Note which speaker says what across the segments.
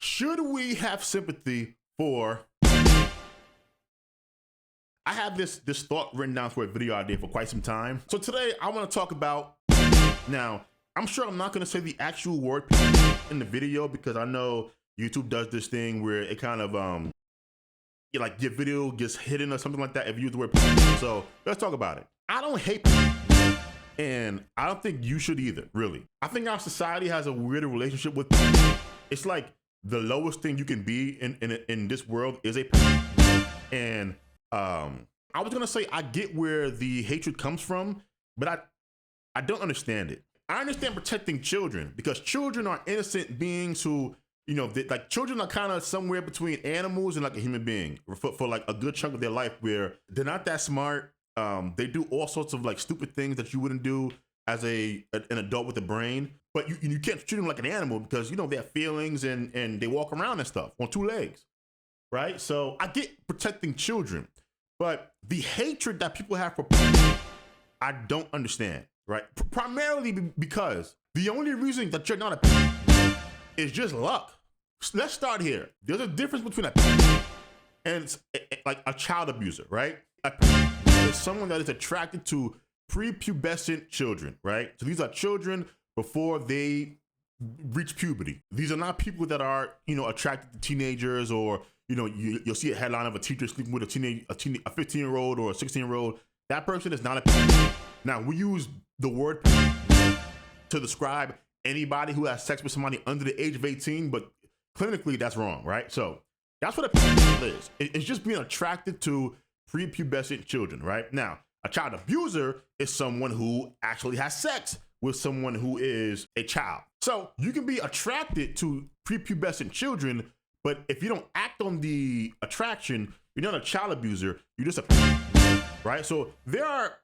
Speaker 1: Should we have sympathy for... I have this thought written down for a video I did for quite some time. So today I want to talk about, now I'm sure I'm not going to say the actual word in the video because I know YouTube does this thing where it kind of like your video gets hidden or something like that if you use the word. So let's talk about it. I don't hate and I don't think you should either, really. I think our society has a weirder relationship with it's like the lowest thing you can be in this world is a and I was gonna say I get where the hatred comes from, but I don't understand it. I understand protecting children because children are innocent beings who, you know, like children are kind of somewhere between animals and like a human being for like a good chunk of their life where they're not that smart. They do all sorts of like stupid things that you wouldn't do as an adult with a brain, but you can't treat them like an animal because, you know, they have feelings and they walk around and stuff on two legs, right? So I get protecting children. But the hatred that people have for I don't understand, right? Primarily because the only reason that you're not a is just luck. Let's start here. There's a difference between a and like a child abuser, right? A is someone that is attracted to prepubescent children, right? So these are children before they reach puberty. These are not people that are, you know, attracted to teenagers or, you know, you'll see a headline of a teacher sleeping with a 15-year-old or a 16-year-old. That person is not a. Now, we use the word to describe anybody who has sex with somebody under the age of 18, but clinically that's wrong, right? So that's what a is. It's just being attracted to prepubescent children, right? Now, a child abuser is someone who actually has sex with someone who is a child. So you can be attracted to prepubescent children, but if you don't act on the attraction, you're not a child abuser, you're just a, right? So there are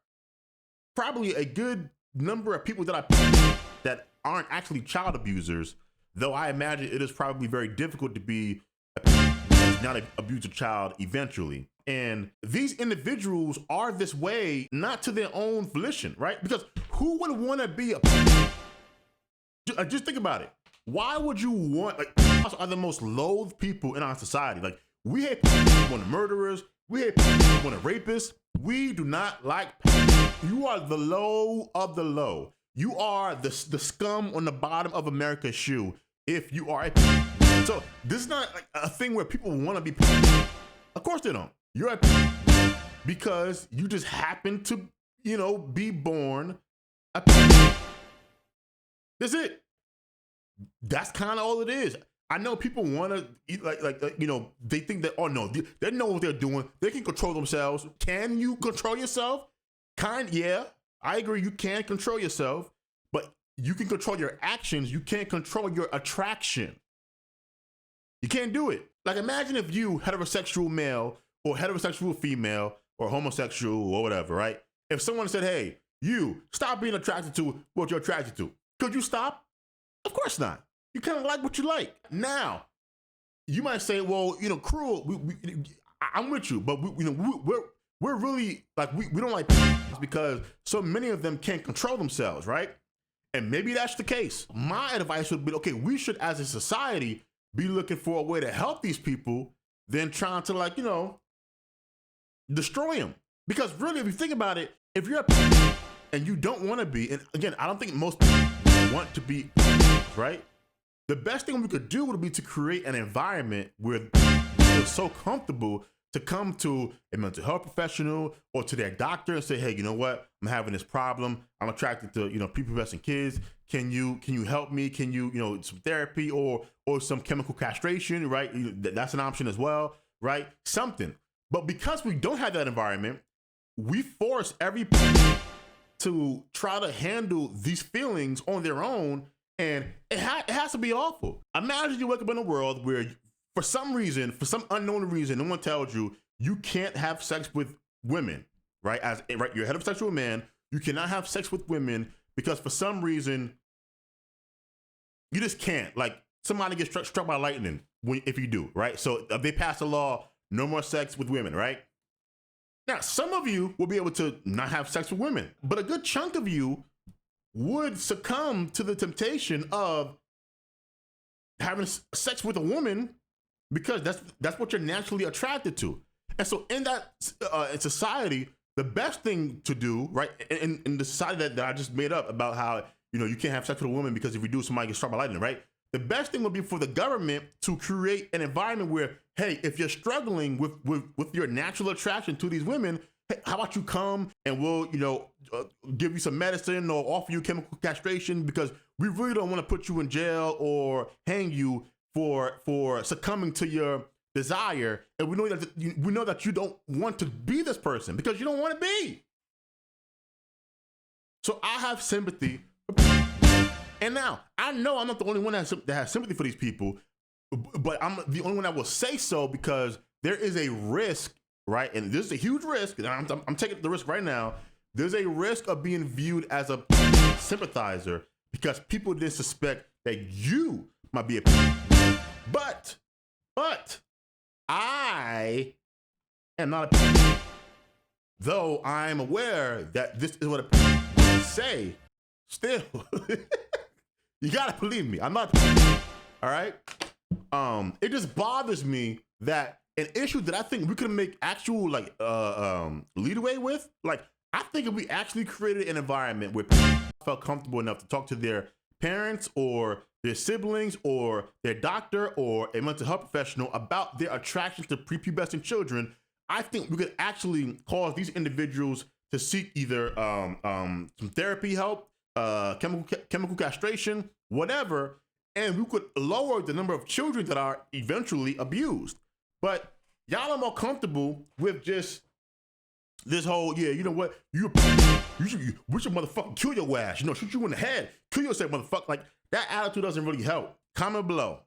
Speaker 1: probably a good number of people that aren't actually child abusers, though I imagine it is probably very difficult to be not an abusive child eventually. And these individuals are this way, not to their own volition, right? Because who would want to be just think about it. Why would you want, like, are the most loathed people in our society? Like, we hate people want murderers, we hate people want rapists. We do not like, you are the low of the low. You are the scum on the bottom of America's shoe if you are a. So this is not like a thing where people want to be. Of course they don't. You're a because you just happen to, you know, be born a. That's it. That's kind of all it is. I know people want to eat like, you know, they think that, oh no, they know what they're doing. They can control themselves. Can you control yourself? Yeah, I agree. You can control yourself, but you can control your actions. You can't control your attraction. You can't do it. Like, imagine if you, heterosexual male or heterosexual female or homosexual or whatever, right? If someone said, hey, you stop being attracted to what you're attracted to. Could you stop? Of course not. You kind of like what you like. Now, you might say, well, you know, cruel, I'm with you, but we're really, like, we don't like because so many of them can't control themselves, right? And maybe that's the case. My advice would be, okay, we should, as a society, be looking for a way to help these people than trying to, like, you know, destroy them. Because really, if you think about it, if you're a and you don't want to be, and again, I don't think most people want to be, right? The best thing we could do would be to create an environment where they're so comfortable to come to a mental health professional or to their doctor and say, hey, you know what? I'm having this problem. I'm attracted to, you know, prepubescent kids. Can you help me? Can you know, some therapy or some chemical castration, right? That's an option as well, right? Something. But because we don't have that environment, we force every to try to handle these feelings on their own. And it has to be awful. Imagine you wake up in a world where for some reason, for some unknown reason, no one tells you you can't have sex with women, right? Right, you're a heterosexual man, you cannot have sex with women because for some reason, you just can't. Like, somebody gets struck by lightning if you do, right? So they pass a law, no more sex with women, right? Now, some of you will be able to not have sex with women, but a good chunk of you would succumb to the temptation of having sex with a woman because that's what you're naturally attracted to. And so in that in society, the best thing to do, right, in the society that I just made up about how, you know, you can't have sex with a woman because if you do, somebody gets struck by lightning, right? The best thing would be for the government to create an environment where, hey, if you're struggling with your natural attraction to these women, hey, how about you come and we'll, you know, give you some medicine or offer you chemical castration because we really don't want to put you in jail or hang you for succumbing to your desire, and we know that you don't want to be this person because you don't want to be. So I have sympathy. And now, I know I'm not the only one that has sympathy for these people, but I'm the only one that will say so because there is a risk, right? And this is a huge risk, and I'm taking the risk right now. There's a risk of being viewed as a sympathizer because people didn't suspect that you might be a but I am not a though I'm aware that this is what a say, still. You gotta believe me. I'm not, all right? It just bothers me that an issue that I think we could make actual like leadway with, like I think if we actually created an environment where people felt comfortable enough to talk to their parents or their siblings or their doctor or a mental health professional about their attraction to prepubescent children, I think we could actually cause these individuals to seek either some therapy help, chemical castration, whatever, and we could lower the number of children that are eventually abused. But y'all are more comfortable with just this whole, yeah, you know what, we should motherfucking kill your ass, you know, shoot you in the head, kill yourself, motherfucker. Like, that attitude doesn't really help. Comment below.